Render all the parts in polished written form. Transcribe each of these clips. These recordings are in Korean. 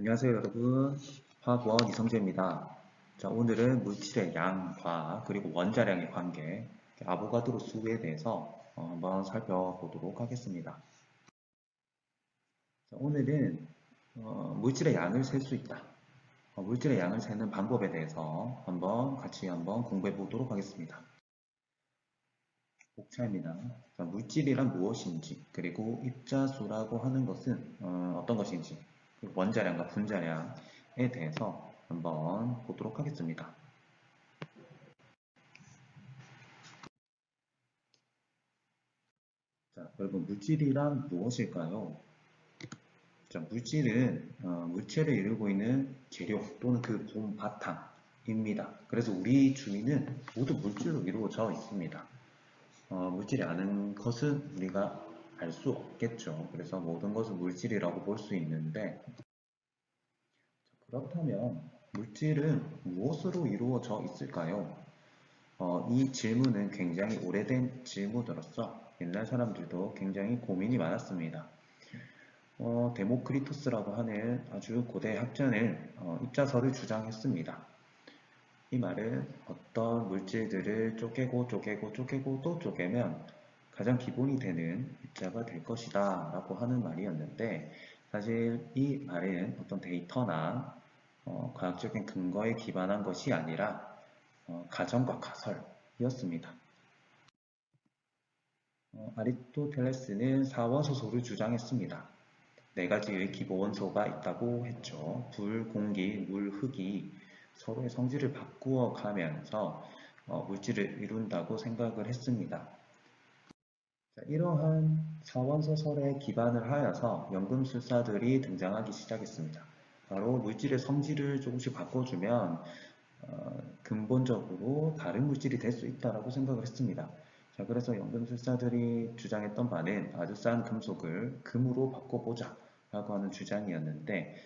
안녕하세요 여러분, 화학원 이성재입니다. 자, 오늘은 물질의 양과 그리고 원자량의 관계, 아보가드로 수에 대해서 한번 살펴보도록 하겠습니다. 자, 오늘은 물질의 양을 셀 수 있다. 물질의 양을 세는 방법에 대해서 같이 한번 공부해 보도록 하겠습니다. 복차입니다. 자, 물질이란 무엇인지, 그리고 입자수라고 하는 것은 어떤 것인지, 그리고 원자량과 분자량에 대해서 한번 보도록 하겠습니다. 자, 여러분, 물질이란 무엇일까요? 자, 물질은 물체를 이루고 있는 재료 또는 그 본 바탕입니다. 그래서 우리 주위는 모두 물질로 이루어져 있습니다. 물질이 아는 것은 우리가 알 수 없겠죠. 그래서 모든 것을 물질이라고 볼 수 있는데, 그렇다면 물질은 무엇으로 이루어져 있을까요? 이 질문은 굉장히 오래된 질문으로서 옛날 사람들도 굉장히 고민이 많았습니다. 데모크리토스라고 하는 아주 고대 학자는 입자설을 주장했습니다. 이 말은 어떤 물질들을 쪼개고 또 쪼개면 가장 기본이 되는 입자가 될 것이다 라고 하는 말이었는데, 사실 이 말은 어떤 데이터나 과학적인 근거에 기반한 것이 아니라 가정과 가설이었습니다. 아리스토텔레스는 사원소설을 주장했습니다. 네 가지의 기본원소가 있다고 했죠. 불, 공기, 물, 흙이 서로의 성질을 바꾸어 가면서 물질을 이룬다고 생각을 했습니다. 자, 이러한 사원소설에 기반을 하여서 연금술사들이 등장하기 시작했습니다. 바로 물질의 성질을 조금씩 바꿔주면 근본적으로 다른 물질이 될 수 있다고 생각을 했습니다. 자, 그래서 연금술사들이 주장했던 바는 아주 싼 금속을 금으로 바꿔보자 라고 하는 주장이었는데,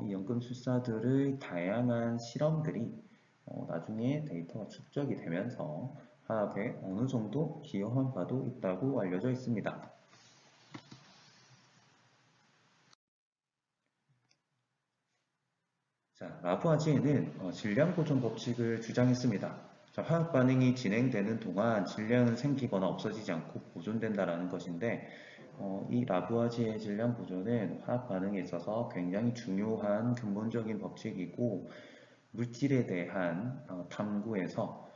이 연금술사들의 다양한 실험들이 나중에 데이터가 축적이 되면서 화학에 어느 정도 기여한 바도 있다고 알려져 있습니다. 자, 라부아지에는 질량 보존 법칙을 주장했습니다. 자, 화학 반응이 진행되는 동안 질량은 생기거나 없어지지 않고 보존된다라는 것인데, 이 라부아지에 질량 보존은 화학 반응에 있어서 굉장히 중요한 근본적인 법칙이고, 물질에 대한 탐구에서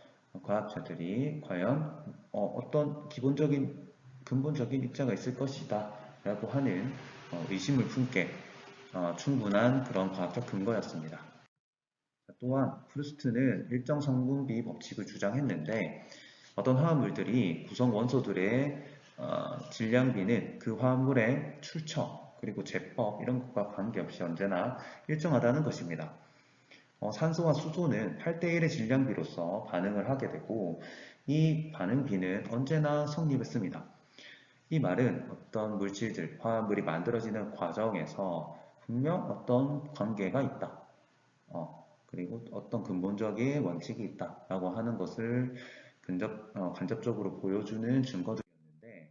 과학자들이 과연 어떤 기본적인 근본적인 입자가 있을 것이다 라고 하는 의심을 품게 충분한 그런 과학적 근거였습니다. 또한 프루스트는 일정 성분비 법칙을 주장했는데, 어떤 화합물들이 구성 원소들의 질량비는 그 화합물의 출처 그리고 제법 이런 것과 관계없이 언제나 일정하다는 것입니다. 산소와 수소는 8대1의 질량비로서 반응을 하게 되고, 이 반응비는 언제나 성립했습니다. 이 말은 어떤 물질들, 화합물이 만들어지는 과정에서 분명 어떤 관계가 있다. 그리고 어떤 근본적인 원칙이 있다라고 하는 것을 간접적으로 보여주는 증거들이었는데,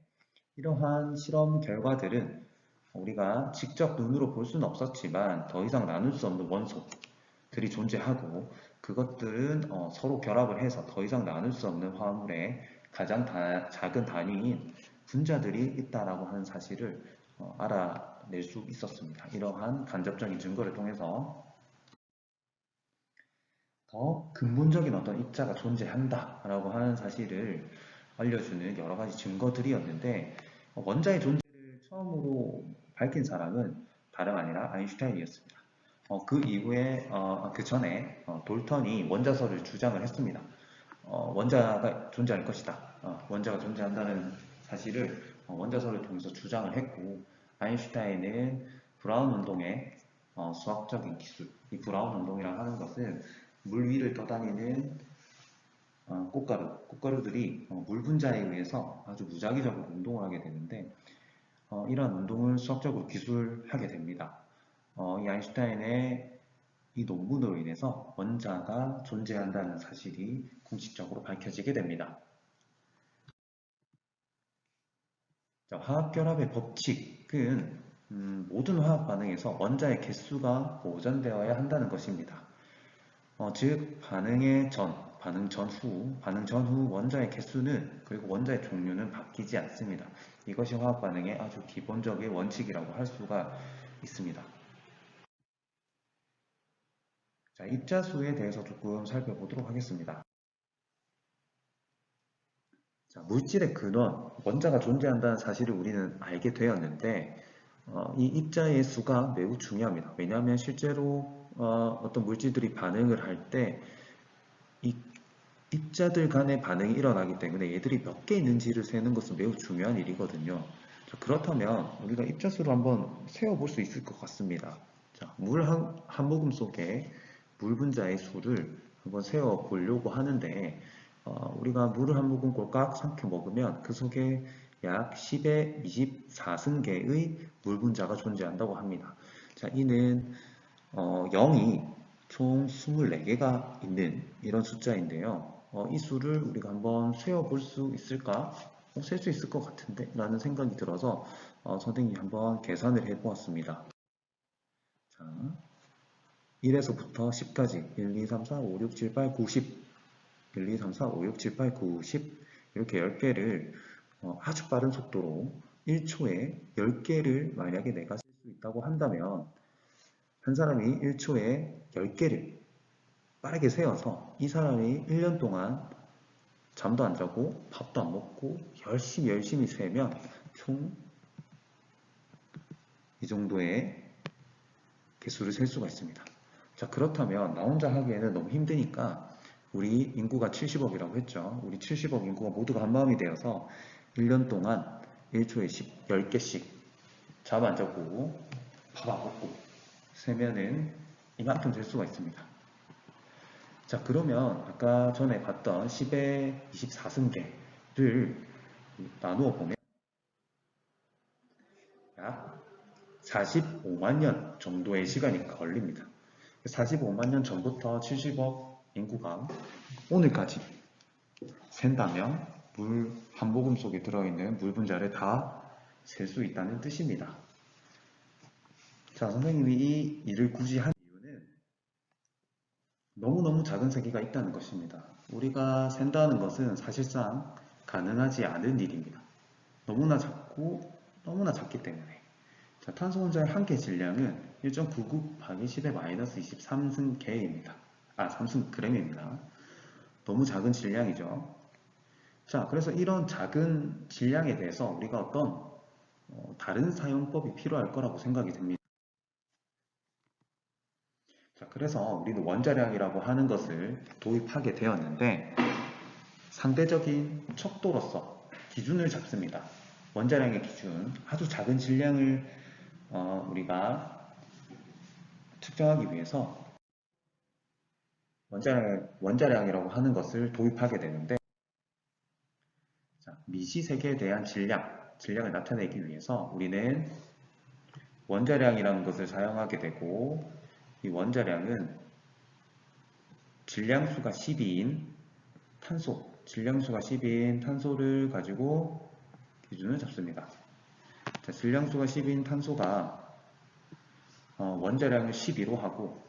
이러한 실험 결과들은 우리가 직접 눈으로 볼 수는 없었지만 더 이상 나눌 수 없는 원소들이 존재하고, 그것들은 서로 결합을 해서 더 이상 나눌 수 없는 화합물의 가장 작은 단위인 분자들이 있다라고 하는 사실을 알아낼 수 있었습니다. 이러한 간접적인 증거를 통해서 더 근본적인 어떤 입자가 존재한다라고 하는 사실을 알려주는 여러 가지 증거들이었는데, 원자의 존재를 처음으로 밝힌 사람은 다름 아니라 아인슈타인이었습니다. 그 이후에 그 전에 돌턴이 원자설을 주장을 했습니다. 원자가 존재할 것이다. 원자가 존재한다는 사실을 원자설을 통해서 주장을 했고, 아인슈타인은 브라운 운동의 수학적인 기술, 이 브라운 운동이라고 하는 것은 물 위를 떠다니는 꽃가루들이 물 분자에 의해서 아주 무작위적으로 운동을 하게 되는데, 이러한 운동을 수학적으로 기술하게 됩니다. 이 아인슈타인의 이 논문으로 인해서 원자가 존재한다는 사실이 공식적으로 밝혀지게 됩니다. 자, 화학결합의 법칙은 모든 화학 반응에서 원자의 개수가 보존되어야 한다는 것입니다. 즉 반응의 전, 반응 전후 원자의 개수는 그리고 원자의 종류는 바뀌지 않습니다. 이것이 화학 반응의 아주 기본적인 원칙이라고 할 수가 있습니다. 자, 입자수에 대해서 조금 살펴보도록 하겠습니다. 자, 물질의 근원, 원자가 존재한다는 사실을 우리는 알게 되었는데 이 입자의 수가 매우 중요합니다. 왜냐하면 실제로 어떤 물질들이 반응을 할 때 이 입자들 간의 반응이 일어나기 때문에 얘들이 몇 개 있는지를 세는 것은 매우 중요한 일이거든요. 자, 그렇다면 우리가 입자수를 한번 세어볼 수 있을 것 같습니다. 자, 물 한 모금 속에 물 분자의 수를 한번 세어 보려고 하는데 우리가 물을 한 모금 꼴깍 삼켜 먹으면 그 속에 약 10의 24승계의 물 분자가 존재한다고 합니다. 자, 이는 0이 총 24개가 있는 이런 숫자인데요. 이 수를 우리가 한번 세어볼 수 있을까? 셀 수 있을 것 같은데? 라는 생각이 들어서 선생님이 한번 계산을 해보았습니다. 자, 1에서부터 10까지 1, 2, 3, 4, 5, 6, 7, 8, 9, 10 1, 2, 3, 4, 5, 6, 7, 8, 9, 10 이렇게 10개를 아주 빠른 속도로 1초에 10개를 만약에 내가 쓸 수 있다고 한다면 한 사람이 1초에 10개를 빠르게 세어서 이 사람이 1년 동안 잠도 안 자고 밥도 안 먹고 열심히 세면 총 이 정도의 개수를 셀 수가 있습니다. 자, 그렇다면 나 혼자 하기에는 너무 힘드니까 우리 인구가 70억이라고 했죠. 우리 70억 인구가 모두가 한마음이 되어서 1년 동안 1초에 10개씩 잠 안 자고 밥 안 먹고 세면은 이만큼 될 수가 있습니다. 자, 그러면 아까 전에 봤던 10의 24승계를 나누어 보면 약 45만 년 정도의 시간이 걸립니다. 45만 년 전부터 70억 인구가 오늘까지 센다면 물 한 모금 속에 들어있는 물 분자를 다 셀 수 있다는 뜻입니다. 자, 선생님이 이 일을 굳이 한 이유는 너무너무 작은 세계가 있다는 것입니다. 우리가 센다는 것은 사실상 가능하지 않은 일입니다. 너무나 작고 너무나 작기 때문에. 자, 탄소 혼자의 한 개 질량은 1.99 곱하기 10의 마이너스 23승계입니다. 3승g입니다. 너무 작은 질량이죠. 자, 그래서 이런 작은 질량에 대해서 우리가 어떤 다른 사용법이 필요할 거라고 생각이 됩니다. 자, 그래서 우리는 원자량이라고 하는 것을 도입하게 되었는데 상대적인 척도로서 기준을 잡습니다. 원자량의 기준, 아주 작은 질량을 우리가 측정하기 위해서 원자량이라고 하는 것을 도입하게 되는데 자, 미시세계에 대한 질량을 나타내기 위해서 우리는 원자량이라는 것을 사용하게 되고 이 원자량은 질량수가 12인 질량수가 12인 탄소를 가지고 기준을 잡습니다. 자, 질량수가 10인 탄소가 원자량을 12로 하고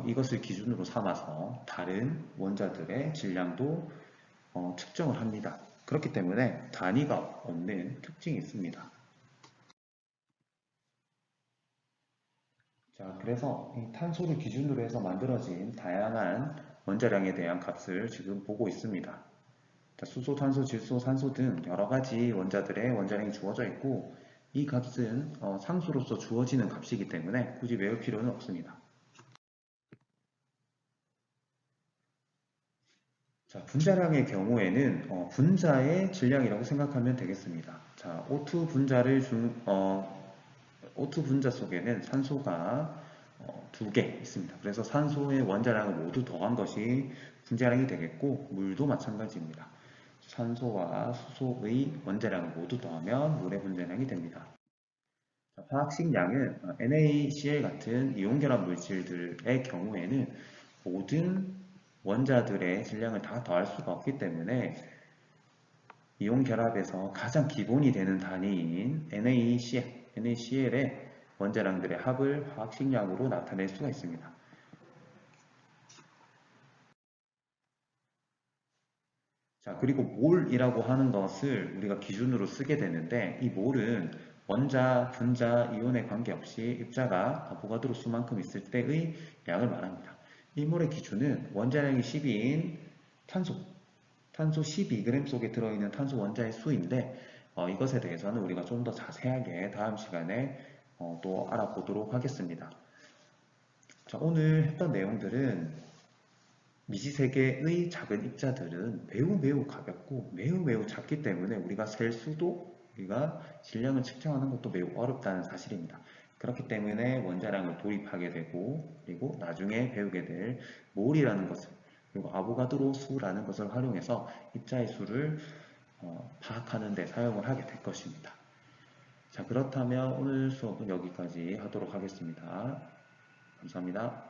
이것을 기준으로 삼아서 다른 원자들의 질량도 측정을 합니다. 그렇기 때문에 단위가 없는 특징이 있습니다. 자, 그래서 이 탄소를 기준으로 해서 만들어진 다양한 원자량에 대한 값을 지금 보고 있습니다. 자, 수소, 탄소, 질소, 산소 등 여러 가지 원자들의 원자량이 주어져 있고 이 값은 상수로서 주어지는 값이기 때문에 굳이 외울 필요는 없습니다. 자, 분자량의 경우에는 분자의 질량이라고 생각하면 되겠습니다. 자, O2 분자 속에는 산소가 2개 있습니다. 그래서 산소의 원자량을 모두 더한 것이 분자량이 되겠고 물도 마찬가지입니다. 산소와 수소의 원자량을 모두 더하면 물의 분자량이 됩니다. 자, 화학식량은 NaCl 같은 이온결합 물질들의 경우에는 모든 원자들의 질량을 다 더할 수가 없기 때문에 이온 결합에서 가장 기본이 되는 단위인 NaCl, NaCl의 원자량들의 합을 화학식량으로 나타낼 수가 있습니다. 자, 그리고 몰이라고 하는 것을 우리가 기준으로 쓰게 되는데 이 몰은 원자, 분자, 이온에 관계없이 입자가 아보가드로 수만큼 있을 때의 양을 말합니다. 이 몰의 기준은 원자량이 12인 탄소 12g 속에 들어있는 탄소 원자의 수인데 이것에 대해서는 우리가 좀 더 자세하게 다음 시간에 또 알아보도록 하겠습니다. 자, 오늘 했던 내용들은 미지세계의 작은 입자들은 매우 가볍고 매우 작기 때문에 우리가 셀 수도 우리가 질량을 측정하는 것도 매우 어렵다는 사실입니다. 그렇기 때문에 원자량을 도입하게 되고 그리고 나중에 배우게 될 몰이라는 것을 그리고 아보가드로 수라는 것을 활용해서 입자의 수를 파악하는 데 사용을 하게 될 것입니다. 자, 그렇다면 오늘 수업은 여기까지 하도록 하겠습니다. 감사합니다.